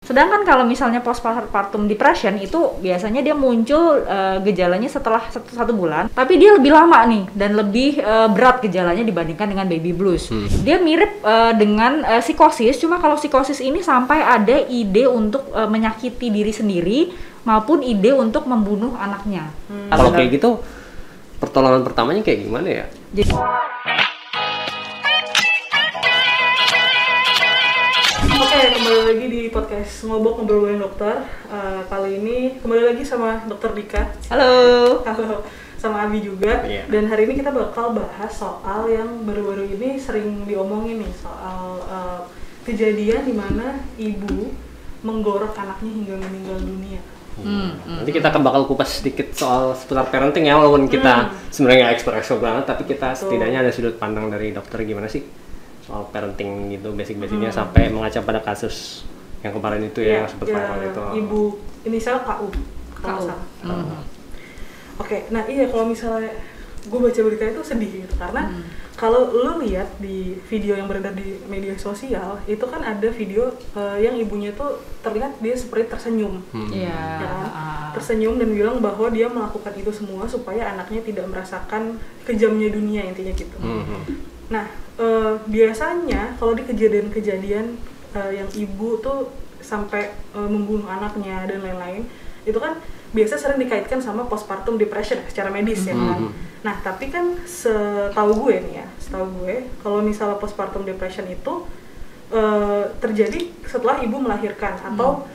Sedangkan kalau misalnya postpartum depression itu biasanya dia muncul gejalanya setelah satu bulan, tapi dia lebih lama nih dan lebih berat gejalanya dibandingkan dengan baby blues. Dia mirip dengan psikosis, cuma kalau psikosis ini sampai ada ide untuk menyakiti diri sendiri maupun ide untuk membunuh anaknya. Kalau kayak gitu, pertolongan pertamanya kayak gimana ya? Jadi, Oke, kembali lagi di podcast Ngobrol dengan Dokter. Kali ini kembali lagi sama Dokter Dika. halo. Halo, sama Abi juga. Iya. Dan hari ini kita bakal bahas soal yang baru-baru ini sering diomongin nih, soal kejadian di mana ibu menggorok anaknya hingga meninggal dunia. Nanti kita akan bakal kupas sedikit soal seputar parenting ya, walaupun kita sebenarnya nggak expert banget, tapi kita setidaknya ada sudut pandang dari dokter gimana sih soal parenting gitu, basic-basicnya sampai mengaca pada kasus yang kemarin itu ya, yang sempat viral itu. Ibu inisial KU. Kalau nggak salah. Oke, nah iya kalau misalnya gue baca berita itu sedih gitu karena kalau lu lihat di video yang beredar di media sosial itu kan ada video yang ibunya tuh terlihat dia seperti tersenyum, ya kan? Tersenyum dan bilang bahwa dia melakukan itu semua supaya anaknya tidak merasakan kejamnya dunia, intinya gitu. Nah biasanya kalau di kejadian-kejadian yang ibu tuh sampai membunuh anaknya dan lain-lain itu kan biasa sering dikaitkan sama postpartum depression secara medis ya kan. Nah tapi kan setahu gue kalau misalnya postpartum depression itu terjadi setelah ibu melahirkan atau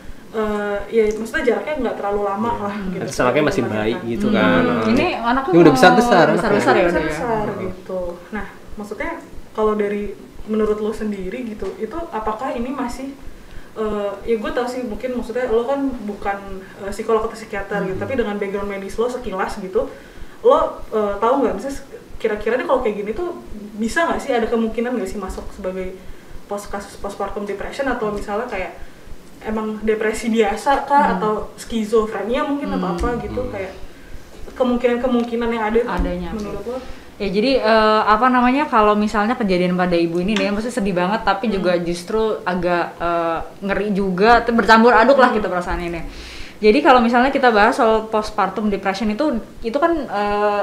ya maksudnya jaraknya nggak terlalu lama lah gitu. Anaknya masih bayi gitu kan. Ini anaknya udah besar-besar ya udah ya. Gitu. Nah maksudnya kalau dari menurut lo sendiri gitu, itu apakah ini masih ya gue tau sih mungkin maksudnya lo kan bukan psikolog atau psikiater gitu, tapi dengan background medis lo sekilas gitu, lo tahu nggak misalnya kira-kira nih kalau kayak gini tuh bisa nggak sih, ada kemungkinan nggak sih masuk sebagai kasus postpartum depression atau misalnya kayak emang depresi biasa kah atau skizofrenia mungkin atau apa gitu, kayak kemungkinan yang ada adanya menurut lo? Ya jadi kalau misalnya kejadian pada ibu ini nih, maksudnya sedih banget tapi juga justru agak ngeri juga, bercampur aduk lah gitu perasaan ini. Jadi kalau misalnya kita bahas soal postpartum depression itu kan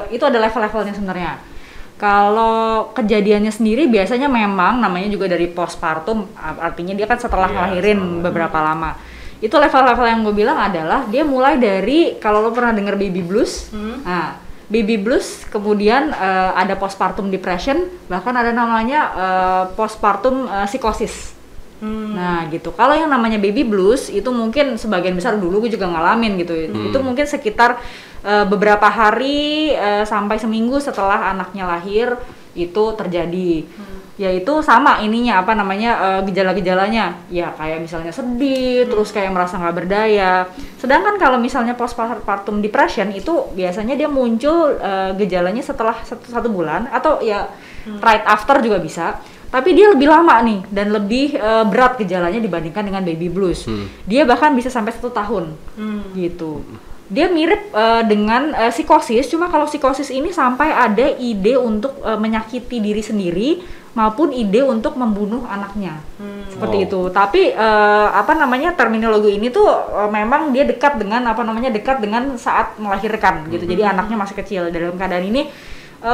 itu ada level-levelnya sebenarnya. Kalau kejadiannya sendiri biasanya memang namanya juga dari postpartum, artinya dia kan setelah ngelahirin beberapa lama. Itu level-level yang gue bilang adalah dia mulai dari, kalau lo pernah denger baby blues, nah baby blues, kemudian ada postpartum depression, bahkan ada namanya postpartum psikosis. Nah gitu. Kalau yang namanya baby blues itu mungkin sebagian besar dulu gue juga ngalamin gitu. Itu mungkin sekitar beberapa hari sampai seminggu setelah anaknya lahir itu terjadi. Yaitu sama ininya gejala-gejalanya ya kayak misalnya sedih, terus kayak merasa nggak berdaya. Sedangkan kalau misalnya postpartum depression itu biasanya dia muncul gejalanya setelah satu bulan atau ya right after juga bisa, tapi dia lebih lama nih dan lebih berat gejalanya dibandingkan dengan baby blues. Dia bahkan bisa sampai 1 tahun gitu. Dia mirip dengan psikosis, cuma kalau psikosis ini sampai ada ide untuk menyakiti diri sendiri maupun ide untuk membunuh anaknya, seperti itu. Tapi terminologi ini tuh memang dia dekat dengan saat melahirkan gitu. Jadi anaknya masih kecil. Dalam keadaan ini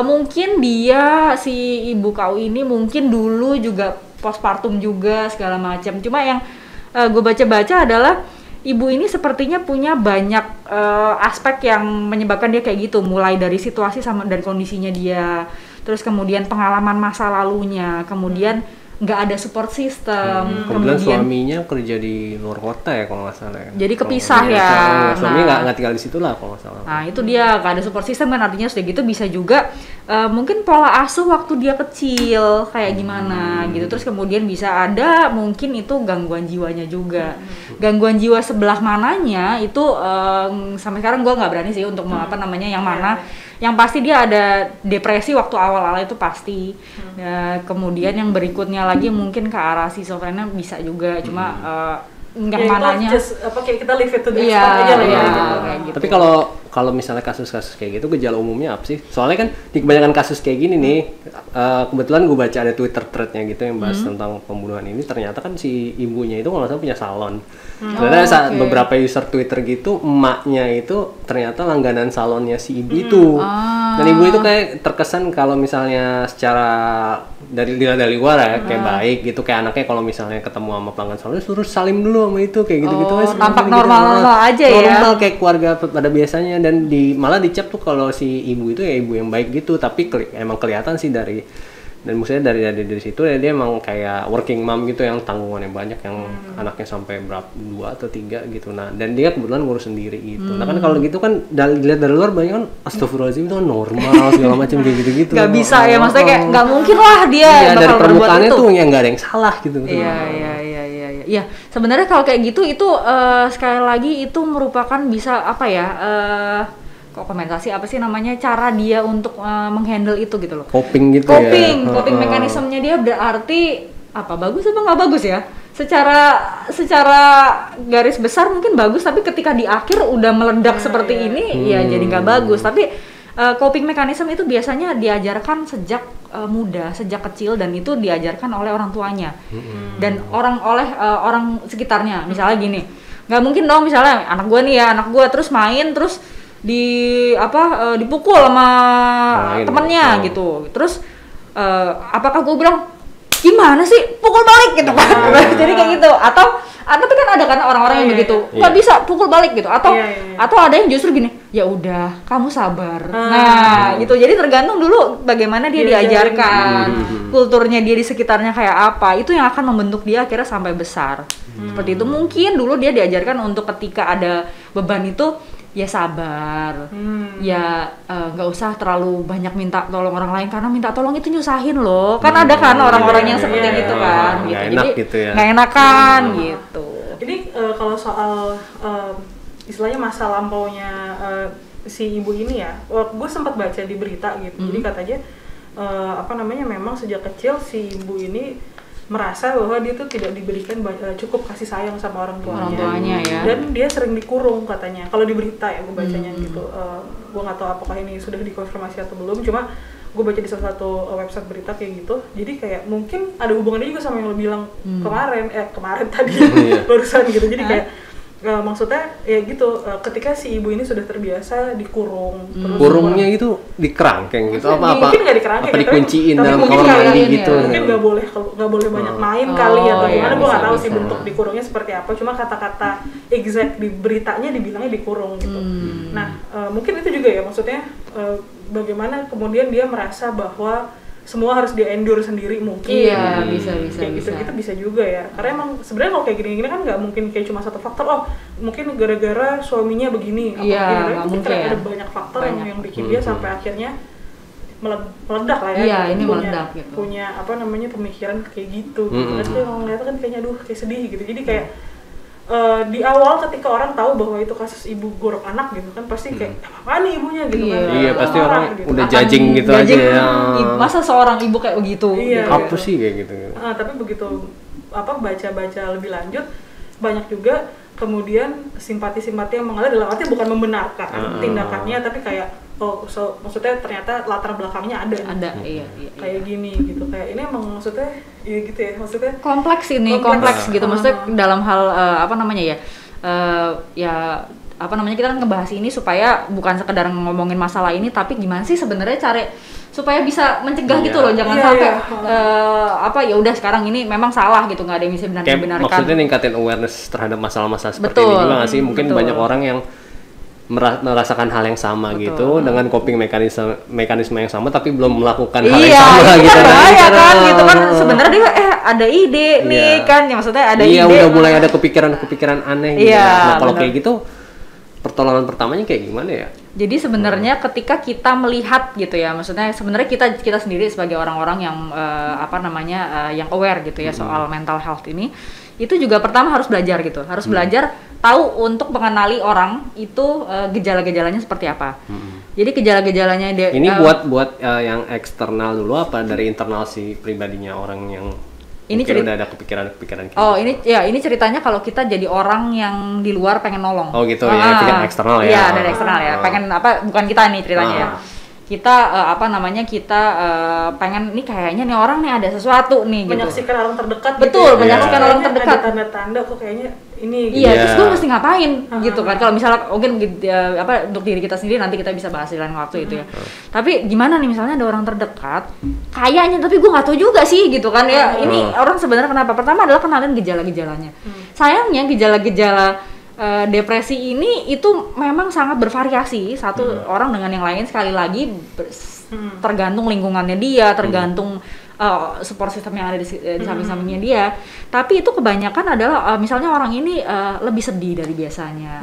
mungkin dia si ibu kau ini mungkin dulu juga postpartum juga segala macam. Cuma yang gue baca-baca adalah ibu ini sepertinya punya banyak aspek yang menyebabkan dia kayak gitu, mulai dari situasi dan kondisinya dia, terus kemudian pengalaman masa lalunya, kemudian nggak ada support system, kemudian suaminya kerja di luar kota ya kalau nggak salah ya. Jadi kepisah ya. Suaminya nggak tinggal di situ lah kalau nggak salah. Nah itu dia, nggak ada support system kan, artinya sudah gitu bisa juga mungkin pola asuh waktu dia kecil kayak gimana gitu. Terus kemudian bisa ada mungkin itu gangguan jiwanya juga. Gangguan jiwa sebelah mananya itu sampai sekarang gue nggak berani sih untuk yang mana. Yang pasti dia ada depresi waktu awal-awal itu pasti. Kemudian yang berikutnya lagi mungkin ke arah schizophrenia bisa juga, cuma nggak mananya. Kita leave it to the expert aja lah ya. Gitu. Tapi kalau kalau misalnya kasus-kasus kayak gitu gejala umumnya apa sih? Soalnya kan di kebanyakan kasus kayak gini nih, kebetulan gue baca ada Twitter thread-nya gitu yang bahas tentang pembunuhan ini, ternyata kan si ibunya itu kalau nggak salah punya salon. Ternyata beberapa user Twitter gitu, emaknya itu ternyata langganan salonnya si ibu itu. Dan ibu itu kayak terkesan kalau misalnya secara dari luar ya kayak baik gitu, kayak anaknya kalau misalnya ketemu sama pelanggan salonnya suruh salim dulu sama itu kayak gitu-gitu. Tampak normal-normal aja ya. Normal kayak keluarga pada biasanya, dan malah dicap tuh kalau si ibu itu ya ibu yang baik gitu, tapi emang kelihatan sih dan maksudnya dari situ ya dia emang kayak working mom gitu yang tanggungannya banyak, yang anaknya sampai berapa 2 atau 3 gitu. Nah, dan dia kebetulan ngurus sendiri gitu. Nah kan kalau gitu kan dilihat dari luar banyak kan astagfirullahaladzim itu kan normal segala macam kayak gitu-gitu. Gak bisa ya, maksudnya kayak gak mungkin lah dia bakal dari permukaannya itu. Tuh yang gak ada yang salah gitu. Iya, sebenarnya kalau kayak gitu itu sekali lagi itu merupakan bisa apa ya? Kok komentasi apa sih namanya, cara dia untuk menghandle itu gitu loh. Coping gitu coping mekanismenya dia berarti apa, bagus apa nggak bagus ya? Secara garis besar mungkin bagus, tapi ketika di akhir udah meledak seperti ini ya jadi nggak bagus. Tapi coping mechanism itu biasanya diajarkan sejak muda, sejak kecil, dan itu diajarkan oleh orang tuanya dan orang sekitarnya. Misalnya gini, nggak mungkin dong misalnya anak gue terus main terus dipukul sama temennya gitu. Terus apakah gue bilang gimana sih pukul balik gitu kan? Jadi kayak gitu. Atau tapi kan ada kan orang-orang yang begitu, nggak bisa pukul balik gitu. Atau ada yang justru gini, ya udah kamu sabar. Nah gitu. Jadi tergantung dulu bagaimana dia diajarkan, kulturnya dia di sekitarnya kayak apa, itu yang akan membentuk dia akhirnya sampai besar. Seperti itu. Mungkin dulu dia diajarkan untuk ketika ada beban itu ya sabar, ya nggak usah terlalu banyak minta tolong orang lain, karena minta tolong itu nyusahin loh. Kan ada kan orang-orang yang seperti gitu kan, gitu. Jadi nggak enakan gitu. Jadi kalau soal istilahnya masa lampaunya si ibu ini ya, gue sempat baca di berita gitu. Jadi katanya memang sejak kecil si ibu ini merasa bahwa dia tuh tidak diberikan cukup kasih sayang sama orang tuanya ya. Dan dia sering dikurung katanya. Kalau di berita ya gue bacanya gitu. Gue nggak tahu apakah ini sudah dikonfirmasi atau belum. Cuma gue baca di salah satu website berita kayak gitu. Jadi kayak mungkin ada hubungannya juga sama yang lo bilang kemarin tadi barusan gitu. Jadi kayak maksudnya ya gitu, ketika si ibu ini sudah terbiasa dikurung, terus kurungnya gitu di kerangkeng gitu, mungkin nggak di kerangkeng, apa dikunciin dalam kamar mandi gitu, mungkin nggak boleh banyak main kali atau gimana, gue nggak tahu sih bentuk dikurungnya seperti apa, cuma kata-kata exact di beritanya dibilangnya dikurung gitu. Nah mungkin itu juga ya maksudnya, bagaimana kemudian dia merasa bahwa semua harus dia endure sendiri mungkin. Iya, bisa. Gitu bisa juga ya. Karena emang sebenarnya kalau kayak gini-gini kan nggak mungkin kayak cuma satu faktor. Mungkin gara-gara suaminya begini. Iya, mungkin ada banyak faktor yang bikin dia sampai akhirnya meledak lah ya. Iya, ini meledak gitu. Punya pemikiran kayak gitu. Terus dia ngeliatnya kan kayaknya kayak sedih gitu. Jadi kayak di awal ketika orang tahu bahwa itu kasus ibu gorok anak gitu kan, pasti kayak apa nih ibunya gitu kan. Iya, pasti orang gitu. udah judging gitu aja ya. Masa seorang ibu kayak begitu? Iya, apa sih kayak gitu. Tapi begitu baca-baca lebih lanjut, banyak juga kemudian simpati-simpati yang mengalir, dalam arti bukan membenarkan tindakannya, tapi kayak maksudnya ternyata latar belakangnya ada iya. Kayak gini gitu, kayak ini emang maksudnya ya gitu ya, maksudnya kompleks gitu. Maksudnya dalam hal kita kan ngebahas ini supaya bukan sekedar ngomongin masalah ini, tapi gimana sih sebenarnya cara supaya bisa mencegah gitu loh, jangan sampai ya udah sekarang ini memang salah gitu, nggak ada yang bisa dibenarkan. Maksudnya ningkatin awareness terhadap masalah-masalah seperti ini juga nggak sih? Mungkin banyak orang yang merasakan hal yang sama gitu dengan coping mekanisme yang sama, tapi belum melakukan hal yang sama gitu. Iya, bahaya kan gitu kan. Sebenarnya dia ada ide nih kan, ya maksudnya ada ide. Iya, udah mulai ada kepikiran aneh gitu. Nah, kalau kayak gitu pertolongan pertamanya kayak gimana ya? Jadi sebenarnya ketika kita melihat gitu ya, maksudnya sebenarnya kita sendiri sebagai orang-orang yang yang aware gitu ya soal mental health ini, itu juga pertama harus belajar gitu, harus belajar tahu untuk mengenali orang itu gejala-gejalanya seperti apa. Jadi gejala-gejalanya dia ini buat yang eksternal dulu apa dari internal si pribadinya orang yang Ini mungkin udah ada kepikiran gitu. Oh, ini ceritanya kalau kita jadi orang yang di luar pengen nolong. Oh gitu ya, itu kan eksternal ya. Iya, dari eksternal ya. Pengen apa? Bukan kita nih ceritanya ya. Kita pengen nih kayaknya nih orang nih ada sesuatu nih gitu. Menyaksikan orang terdekat. Betul, gitu. menyaksikan orang terdekat. Ada tanda-tanda kok kayaknya ini. Iya, terus gue mesti ngapain gitu kan? Kalau misalnya mungkin untuk diri kita sendiri nanti kita bisa bahas di lain waktu itu ya. Tapi gimana nih misalnya ada orang terdekat, kayaknya tapi gue nggak tahu juga sih gitu kan ya. Ini orang sebenarnya kenapa? Pertama adalah kenalin gejala-gejalanya. Sayangnya gejala-gejala depresi ini itu memang sangat bervariasi satu orang dengan yang lain, sekali lagi tergantung lingkungannya dia, tergantung support system yang ada di samping-sampingnya dia. Tapi itu kebanyakan adalah misalnya orang ini lebih sedih dari biasanya.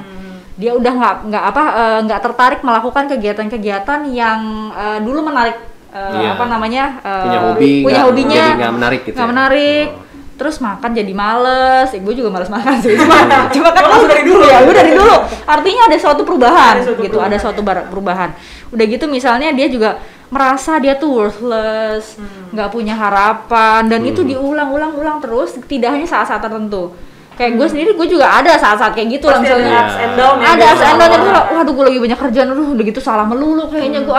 Dia udah nggak tertarik melakukan kegiatan-kegiatan yang dulu menarik punya hobinya jadi nggak menarik gitu. Nggak menarik. Terus makan jadi males, gue juga males makan sih. Cuma kan langsung dari dulu ya, gue dari dulu. Artinya ada suatu perubahan, ada suatu perubahan. Udah gitu misalnya dia juga merasa dia tuh worthless, nggak punya harapan, dan itu diulang-ulang terus, tidak hanya saat-saat tertentu. Kayak gue sendiri, gue juga ada saat-saat kayak gitu lah misalnya. Ada ups and down ya. Ada ups and down gue, waduh gue lagi banyak kerjaan, udah gitu salah melulu kayaknya gue,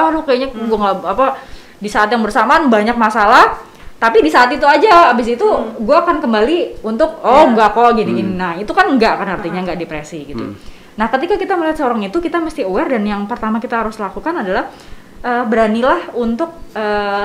gue nggak di saat yang bersamaan banyak masalah. Tapi di saat itu aja, abis itu gue akan kembali untuk enggak kok gini-gini. Nah itu kan enggak kan artinya enggak depresi gitu. Nah ketika kita melihat seorang itu, kita mesti aware, dan yang pertama kita harus lakukan adalah beranilah untuk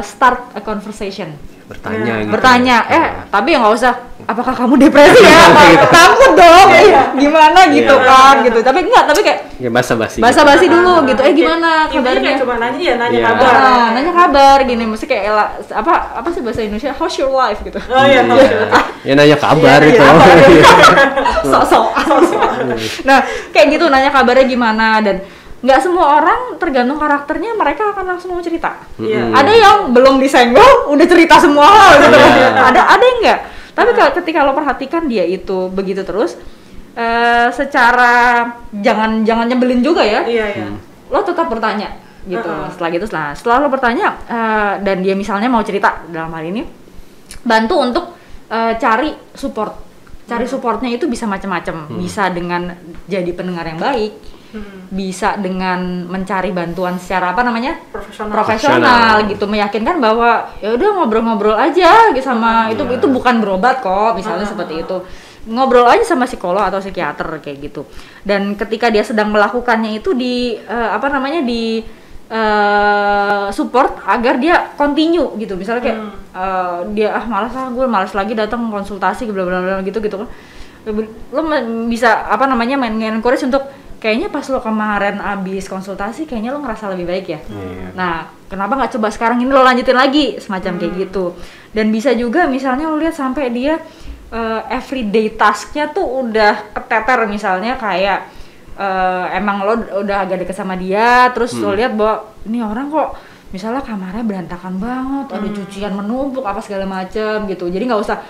start a conversation. Bertanya, tapi ya nggak usah apakah kamu depresi ya, takut dong, gimana gitu kan gitu. Tapi kayak ya basa-basi dulu gitu, gimana kabarnya? Cuma nanya kabar, nanya kabar gini, mesti kayak apa sih bahasa Indonesia, how's your life gitu. Oh iya, ya nanya kabar itu. Sok. Nah kayak gitu, nanya kabarnya gimana, dan nggak semua orang tergantung karakternya mereka akan langsung mau cerita. Ada yang belum disenggol udah cerita semua hal gitu. Ada yang enggak. Tapi ketika lo perhatikan dia itu begitu terus, secara jangan nyebelin juga ya. Lo tetap bertanya gitu. Setelah lo bertanya dan dia misalnya mau cerita, dalam hal ini bantu untuk cari support. Cari supportnya itu bisa macam-macam. Bisa dengan jadi pendengar yang baik, bisa dengan mencari bantuan secara profesional gitu, meyakinkan bahwa ya udah ngobrol-ngobrol aja gitu sama itu bukan berobat kok, misalnya seperti itu, ngobrol aja sama psikolog atau psikiater kayak gitu. Dan ketika dia sedang melakukannya itu di support agar dia continue gitu, misalnya kayak dia gue malas lagi datang konsultasi bla bla bla gitu kan, lo bisa encourage untuk kayaknya pas lo kemarin abis konsultasi kayaknya lo ngerasa lebih baik ya. Nah kenapa nggak coba sekarang ini lo lanjutin lagi, semacam kayak gitu. Dan bisa juga misalnya lo lihat sampai dia everyday tasknya tuh udah keteter, misalnya kayak emang lo udah agak deket sama dia, terus lo lihat bahwa ini orang kok misalnya kamarnya berantakan banget, ada cucian menumpuk apa segala macem gitu. Jadi nggak usah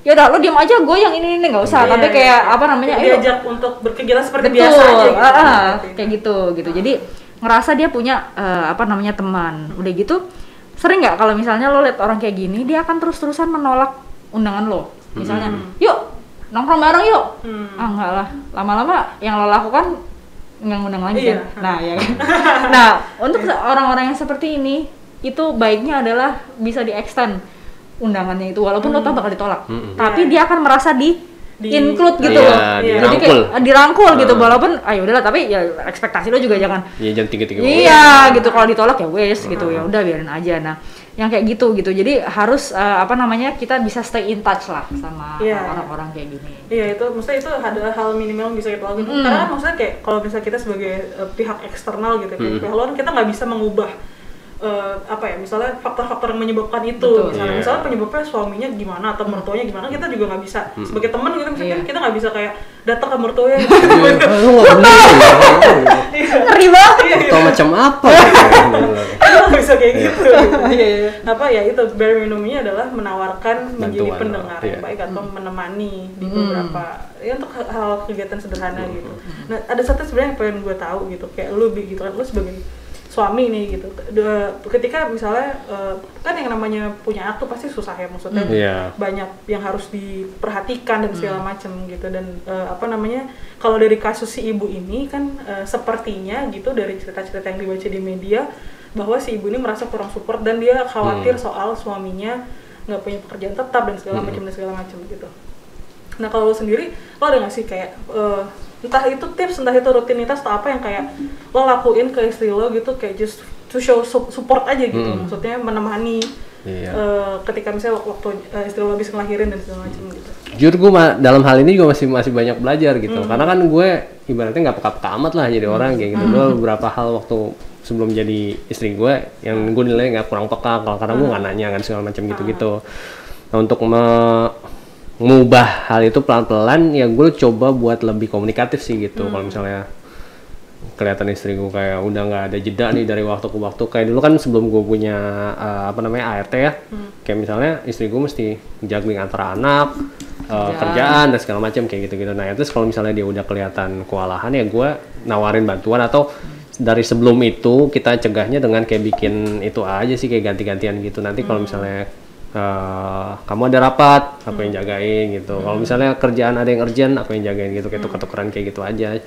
ya udah lo diam aja, gue yang ini nggak usah, tapi kayak diajak untuk berkegiatan seperti biasa aja kayak gitu. Jadi ngerasa dia punya teman. Udah gitu sering nggak kalau misalnya lo lihat orang kayak gini, dia akan terus-terusan menolak undangan lo, misalnya yuk nongkrong bareng yuk, enggak lah, lama-lama yang lo lakukan ngundang lagi kan. Nah ya kan. Nah untuk orang-orang yang seperti ini itu baiknya adalah bisa di-extend undangannya itu, walaupun lo tau bakal ditolak, tapi dia akan merasa di include gitu loh. Jadi kayak dirangkul gitu, walaupun udahlah, tapi ya ekspektasi lo juga jangan tinggi-tinggi. Iya gitu, kalau ditolak ya wes gitu, ya udah biarin aja. Nah yang kayak gitu. Jadi harus kita bisa stay in touch lah sama orang-orang kayak gini. Iya, itu maksudnya itu ada hal minimal yang bisa kita lakukan. Karena maksudnya kayak kalau misalnya kita sebagai pihak eksternal gitu, pihak luar, kita nggak bisa mengubah misalnya faktor-faktor yang menyebabkan itu. Misalnya penyebabnya suaminya gimana atau mertuanya gimana, kita juga nggak bisa sebagai teman gitu, misalnya kita nggak bisa kayak datang ke mertuanya ngeri banget atau macam apa nggak bisa kayak gitu. Itu bare minimumnya adalah menawarkan menjadi pendengar yang baik atau menemani di beberapa untuk hal kegiatan sederhana gitu. Nah ada satu sebenarnya yang pengen gue tahu gitu, kayak lu gitu kan, lu sebagai suami nih gitu. Ketika misalnya kan yang namanya punya anak tuh pasti susah ya, maksudnya banyak yang harus diperhatikan dan segala macam gitu. Dan apa namanya, kalau dari kasus si ibu ini kan sepertinya gitu dari cerita-cerita yang dibaca di media bahwa si ibu ini merasa kurang support dan dia khawatir soal suaminya nggak punya pekerjaan tetap dan segala macam gitu. Nah kalau lo sendiri, lo ada nggak sih kayak entah itu tips, entah itu rutinitas atau apa yang kayak lo lakuin ke istri lo gitu, kayak just to show support aja gitu, maksudnya menemani ketika misalnya waktu istri lo habis ngelahirin dan segala macam gitu. Jujur gue dalam hal ini juga masih banyak belajar gitu, karena kan gue ibaratnya nggak peka-peka amat lah jadi orang kayak gitu. Gue beberapa hal waktu sebelum jadi istri gue yang gue nilai nggak kurang peka, karena gue nggak nanya kan segala macam gitu. Nah untuk mengubah hal itu pelan-pelan ya gue coba buat lebih komunikatif sih gitu. Kalau misalnya kelihatan istri gue kayak udah nggak ada jeda nih dari waktu ke waktu, kayak dulu kan sebelum gue punya ART ya, kayak misalnya istri gue mesti juggling antara anak, kerjaan dan segala macam kayak gitu-gitu. Nah terus kalau misalnya dia udah kelihatan kewalahan ya gue nawarin bantuan, atau dari sebelum itu kita cegahnya dengan kayak bikin itu aja sih, kayak ganti-gantian gitu. Nanti kalau misalnya kamu ada rapat, aku yang jagain gitu. Kalau misalnya kerjaan ada yang urgent, aku yang jagain gitu, kayak tuker-tukeran kayak gitu aja.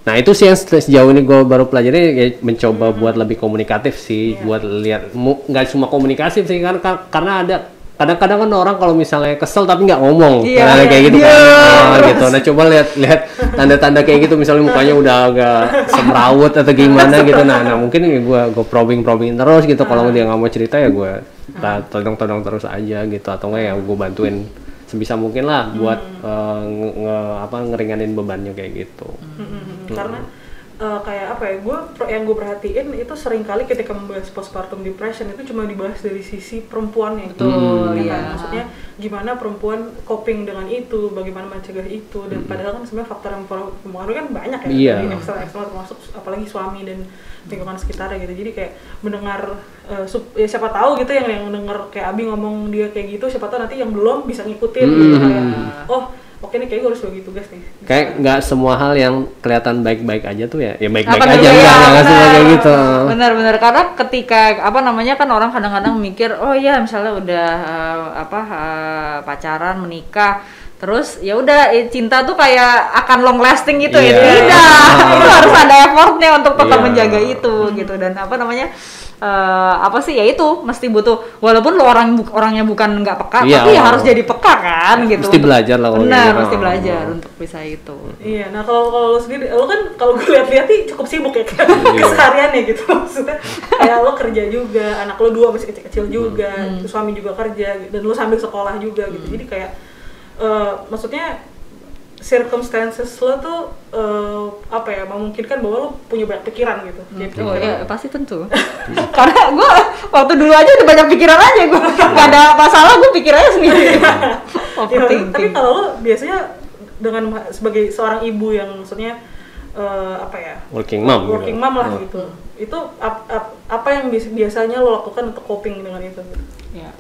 Nah itu sih yang sejauh ini gue baru pelajari, ya mencoba buat lebih komunikatif sih, buat lihat nggak cuma komunikatif sih, karena ada kadang-kadang kan orang kalau misalnya kesel tapi nggak ngomong, kayak gitu kan, gitu. Nah coba lihat tanda-tanda kayak gitu, misalnya mukanya udah agak semrawut atau gimana gitu. Nah mungkin gue probing terus gitu. Kalau dia nggak mau cerita ya gue todong terus aja gitu, atau enggak ya gue bantuin sebisa mungkin lah buat ngeringanin bebannya kayak gitu. Karena kayak apa ya, yang gue perhatiin itu sering kali ketika membahas postpartum depression itu cuma dibahas dari sisi perempuannya gitu. Kan? Maksudnya gimana perempuan coping dengan itu, bagaimana mencegah itu, dan padahal kan sebenarnya faktor yang mempengaruhi kan banyak ya, dari eksternal termasuk apalagi suami dan lingkungan sekitarnya gitu. Jadi kayak mendengar ya siapa tahu gitu yang denger kayak Abi ngomong dia kayak gitu, siapa tahu nanti yang belum bisa ngikutin gitu, kayak oke nih kayak gue harus bagi tugas nih. Kayak nggak semua hal yang kelihatan baik-baik aja tuh ya baik-baik aja, nggak semua kayak gitu. Benar-benar, karena ketika kan orang kadang-kadang mikir ya misalnya udah pacaran, menikah, terus ya udah cinta tuh kayak akan long lasting gitu ya. Tidak, itu harus ada effortnya untuk tetap menjaga itu gitu. Dan ya itu mesti butuh, walaupun lo orangnya bukan nggak peka, tapi ya harus jadi peka kan gitu. Mesti belajar lah kalau benar, mesti belajar untuk bisa itu. Iya, nah kalau lo sendiri, lo kan kalau gue lihat nih cukup sibuk ya kesehariannya gitu, maksudnya kayak lo kerja juga, anak lo 2 masih kecil-kecil juga, suami juga kerja, dan lo sambil sekolah juga gitu. Jadi kayak maksudnya circumstances lo tuh memungkinkan bahwa lo punya banyak pikiran gitu. Ya pasti tentu. Karena gue waktu dulu aja udah banyak pikiran aja, gue nggak ada masalah, gue pikir aja sendiri. Tapi kalau lo biasanya sebagai seorang ibu yang maksudnya working mom lah gitu, itu apa yang biasanya lo lakukan untuk coping dengan itu? Ya.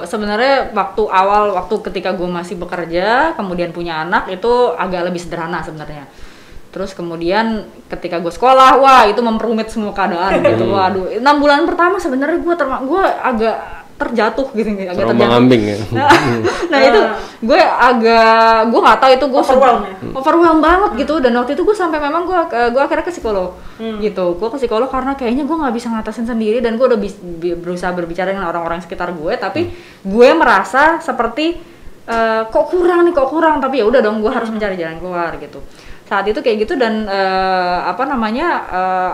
Sebenarnya waktu ketika gue masih bekerja kemudian punya anak itu agak lebih sederhana sebenarnya. Terus kemudian ketika gue sekolah, itu memperumit semua keadaan gitu. Waduh, 6 bulan pertama sebenarnya gue agak terjatuh gitu, agak terjatuh. Ya. Nah itu gue nggak tahu itu gue overwhelmed banget gitu. Dan waktu itu gue sampai memang gue akhirnya ke psikolog gitu. Gue ke psikolog karena kayaknya gue nggak bisa ngatasin sendiri, dan gue udah berusaha berbicara dengan orang-orang sekitar gue, tapi gue merasa seperti kok kurang, tapi ya udah dong, gue harus mencari jalan keluar gitu. Saat itu kayak gitu, dan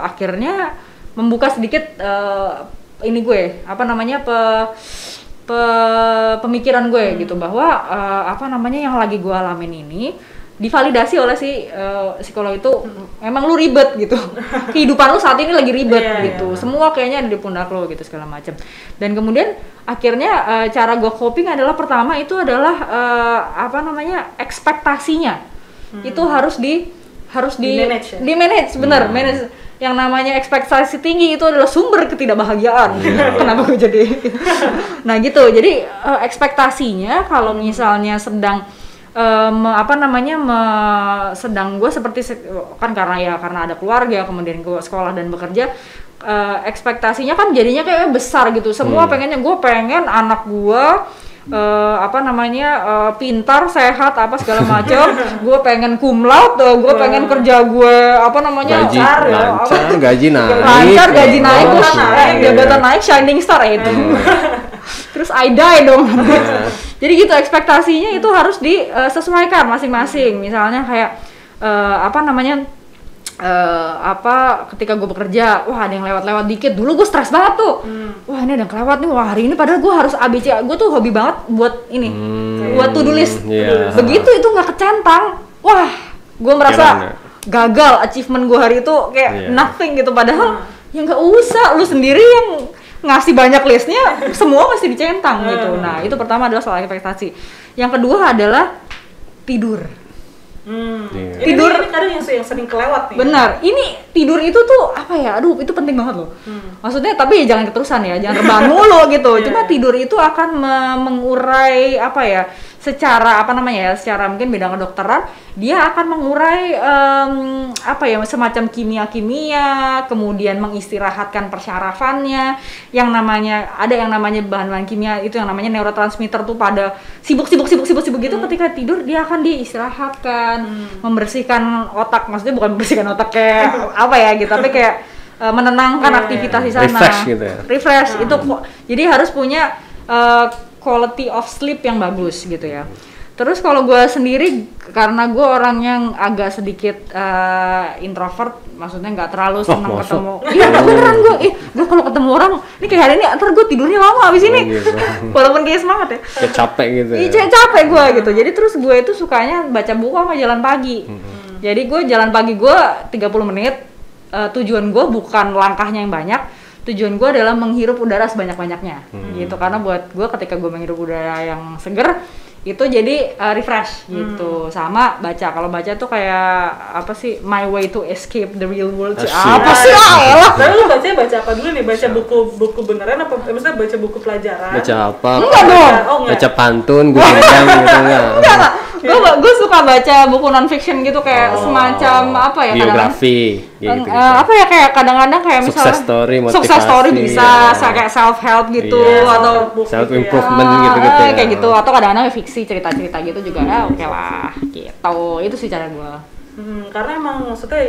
akhirnya membuka sedikit pemikiran gue gitu, bahwa yang lagi gue alamin ini divalidasi oleh si psikolog itu, memang lu ribet gitu. Kehidupan lu saat ini lagi ribet gitu. Semua kayaknya ada di pundak lu gitu, segala macam. Dan kemudian akhirnya cara gue coping adalah, pertama itu adalah ekspektasinya. Itu harus di manage, bener, manage. Yang namanya ekspektasi tinggi itu adalah sumber ketidakbahagiaan. Kenapa gue jadi nah gitu. Jadi ekspektasinya kalau misalnya sedang sedang gue seperti kan karena ada keluarga, kemudian gue sekolah dan bekerja, ekspektasinya kan jadinya kayak besar gitu. Semua pengennya, gue pengen anak gue pintar, sehat, apa segala macam. Gue pengen cum laude, gue pengen kerja gue gaji naik, lancar, gaji naik, terus jabatan naik, shining star itu. Terus I die dong. Jadi gitu, ekspektasinya itu harus disesuaikan masing-masing. Misalnya kayak ketika gue bekerja, wah ada yang lewat-lewat dikit. Dulu gue stres banget tuh. Wah ini ada yang kelewat nih, wah hari ini padahal gue harus ABC. Gue tuh hobi banget buat ini, buat to do list. Begitu itu nggak kecentang, wah gue merasa gagal. Achievement gue hari itu kayak nothing gitu. Padahal ya nggak usah, lu sendiri yang ngasih banyak listnya, semua mesti dicentang gitu. Nah itu pertama adalah soal ekspektasi. Yang kedua adalah tidur. Tidur ini kadang yang sering kelewat nih. Benar, ini tidur itu tuh itu penting banget loh. Maksudnya tapi ya jangan keterusan ya, jangan rebahan mulu gitu. Cuma tidur itu akan mengurai secara secara mungkin bidang kedokteran, dia akan mengurai semacam kimia-kimia, kemudian mengistirahatkan persyarafannya. Ada yang namanya bahan-bahan kimia itu yang namanya neurotransmitter tuh pada sibuk gitu. Ketika tidur dia akan diistirahatkan, membersihkan otak. Maksudnya bukan membersihkan otak kayak tapi kayak menenangkan aktivitas di sana. Refresh gitu ya. Refresh itu jadi harus punya quality of sleep yang bagus gitu ya. Terus kalau gue sendiri, karena gue orang yang agak sedikit introvert, maksudnya nggak terlalu senang ketemu. Iya beneran gue kalau ketemu orang, ini kayak hari ini ntar gue tidurnya lama abis ini, walaupun kayak semangat ya. Kayak capek gitu. Iya capek gue gitu. Jadi terus gue itu sukanya baca buku sama jalan pagi. Jadi gue jalan pagi gue 30 menit. Tujuan gue bukan langkahnya yang banyak. Tujuan gue adalah menghirup udara sebanyak-banyaknya gitu, karena buat gue ketika gue menghirup udara yang seger itu jadi refresh gitu. Sama baca, kalau baca tuh kayak my way to escape the real world. Tapi lu baca apa dulu nih? Baca buku beneran apa maksudnya baca buku pelajaran? Baca apa? Enggak dong. Baca pantun, gue gitu enggak. Gue suka baca buku non-fiction gitu, kayak semacam biografi gitu. Kayak kadang-kadang kayak misalnya sukses story bisa, kayak self help gitu, atau self improvement gitu kayak gitu, atau kadang-kadang fiksi cerita-cerita gitu juga oke lah gitu. Itu sih cara gue. Karena emang maksudnya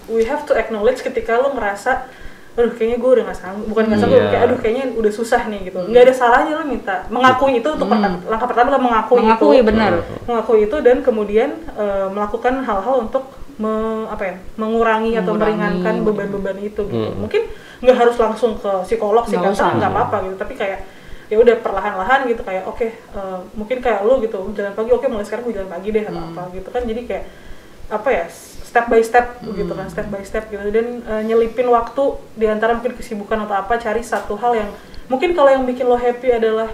we have to acknowledge ketika lo ngerasa kayaknya gue udah nggak sanggup, bukan nggak sanggup, kayak kayaknya udah susah nih gitu. Nggak ada salahnya lo minta mengakui itu untuk langkah pertama adalah mengakui itu, benar. Mengakui itu dan kemudian melakukan hal-hal untuk mengurangi atau meringankan beban-beban itu gitu. Mungkin nggak harus langsung ke psikolog, psikiater, nggak apa-apa gitu, tapi kayak ya udah perlahan-lahan gitu, kayak mungkin kayak lo gitu jalan pagi, mulai sekarang gue jalan pagi deh atau apa gitu kan. Jadi kayak step by step gitu kan, step by step gitu, dan nyelipin waktu di antara mungkin kesibukan atau apa, cari satu hal yang mungkin kalau yang bikin lo happy adalah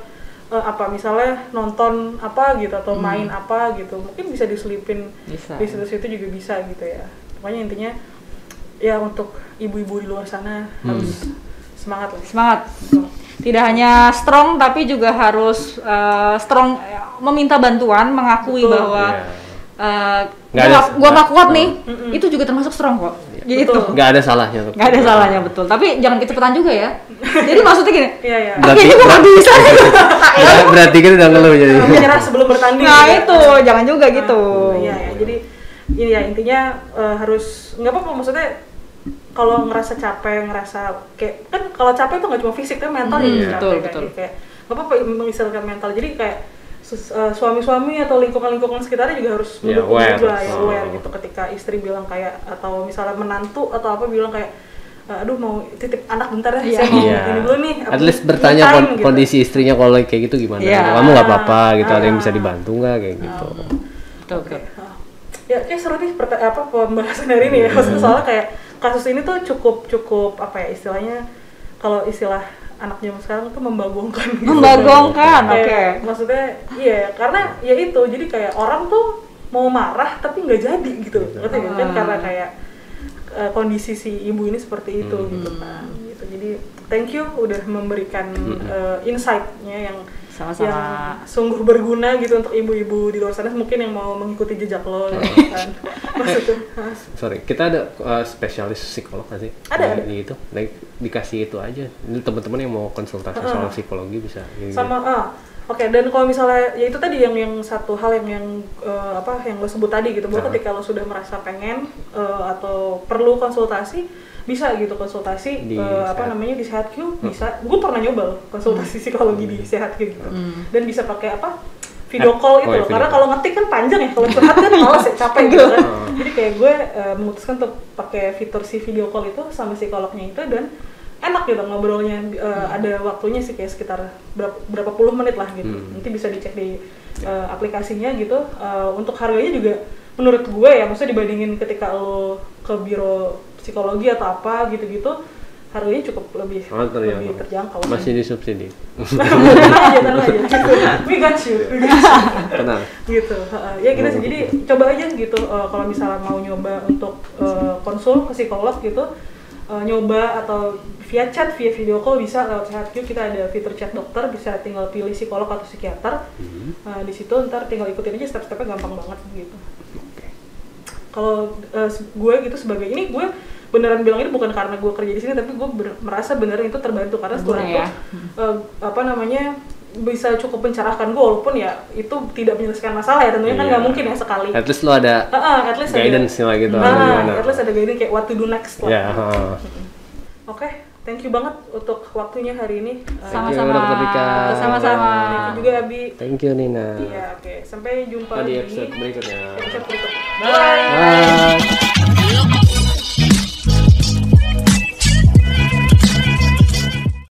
misalnya nonton apa gitu atau main apa gitu, mungkin bisa diselipin di situ juga bisa gitu ya. Pokoknya intinya ya untuk ibu-ibu di luar sana harus semangat lah. Semangat. Tidak hanya strong tapi juga harus strong, meminta bantuan, mengakui bahwa gua nggak kuat nih, itu juga termasuk strong kok. Gitu. Nggak ada salahnya. Nggak ada salahnya, betul. Tapi jangan kecepatan juga ya. Jadi maksudnya gini. Iya. Kayaknya gua nggak bisa. Berarti kan udah ngeluh jadi. Menyerah sebelum bertanding. Nah itu, jangan juga gitu. Iya. Jadi ini ya intinya harus nggak apa-apa, maksudnya kalau ngerasa capek, ngerasa kayak kan kalau capek tuh nggak cuma fisik kan, mental juga capek. Betul. Kayak nggak apa-apa mengistilahkan mental. Jadi kayak suami-suami atau lingkungan sekitarnya juga harus mendukung juga, aware gitu. Ketika istri bilang kayak, atau misalnya menantu atau apa bilang kayak, aduh mau titip anak bentar ya, saya mau ini dulu nih. At least bertanya kondisi istrinya kalau kayak gitu gimana. Kamu nggak apa-apa gitu, ada yang bisa dibantu nggak kayak gitu. Oke. Ya kayak seru nih pembahasan hari ini ya. Maksudnya soalnya kayak kasus ini tuh cukup apa ya istilahnya, kalau istilah anak zaman sekarang tuh membagongkan. Oke. Maksudnya iya, karena ya itu, jadi kayak orang tuh mau marah tapi nggak jadi gitu, ngerti kan? Karena kayak kondisi si ibu ini seperti itu gitu kan. Gitu. Jadi thank you udah memberikan insight-nya yang Sama-sama. yang sungguh berguna gitu untuk ibu-ibu di luar sana mungkin yang mau mengikuti jejak lo gitu kan. Maksudnya Sorry, kita ada spesialis psikolog nggak sih? Ada. Gitu, dikasih itu aja. Ini teman-teman yang mau konsultasi soal psikologi bisa. Gitu. sama oke, dan kalau misalnya ya itu tadi yang satu hal yang apa yang lo sebut tadi gitu, bahwa ketika lo sudah merasa pengen atau perlu konsultasi, bisa gitu konsultasi Di apa namanya di SehatQ bisa. Gue pernah nyoba loh konsultasi psikologi di SehatQ gitu. Dan bisa pakai apa? Video call itu loh. Karena kalau ngetik kan panjang ya, kalau curhat kan malas ya, capek gitu kan. Jadi kayak gue memutuskan untuk pakai fitur si video call itu sama psikolognya itu, dan enak gitu ngobrolnya. Ada waktunya sih kayak sekitar berapa puluh menit lah gitu. Nanti bisa dicek di aplikasinya gitu. Untuk harganya juga menurut gue ya, maksudnya dibandingin ketika lo ke biro psikologi atau apa gitu-gitu, harganya cukup lebih terjangkau. Masih disubsidi. tenang aja. We got you. Tenang. Gitu. Ya gitu sih. Jadi coba aja gitu kalau misalnya mau nyoba untuk konsul ke psikolog gitu, nyoba atau via chat, via video call bisa lewat SehatQ. Kita ada fitur chat dokter, bisa tinggal pilih psikolog atau psikiater. Di situ ntar tinggal ikutin aja step-stepnya, gampang banget gitu. Kalau gue gitu sebagai ini, gue beneran bilang ini bukan karena gue kerja di sini, tapi gue merasa beneran itu terbantu karena setelah itu apa namanya bisa cukup mencerahkan gue, walaupun ya itu tidak menyelesaikan masalah ya tentunya, kan nggak mungkin ya sekali. At least lo ada guidance lah gitu. At least ada guidance kayak what to do next lah. Oke. Thank you banget untuk waktunya hari ini. Sama-sama. Dr. Dika. Sama-sama. Thank you juga Abi. Thank you Nina. Iya, oke. Sampai jumpa Di episode berikutnya. episode berikutnya. Bye. Bye.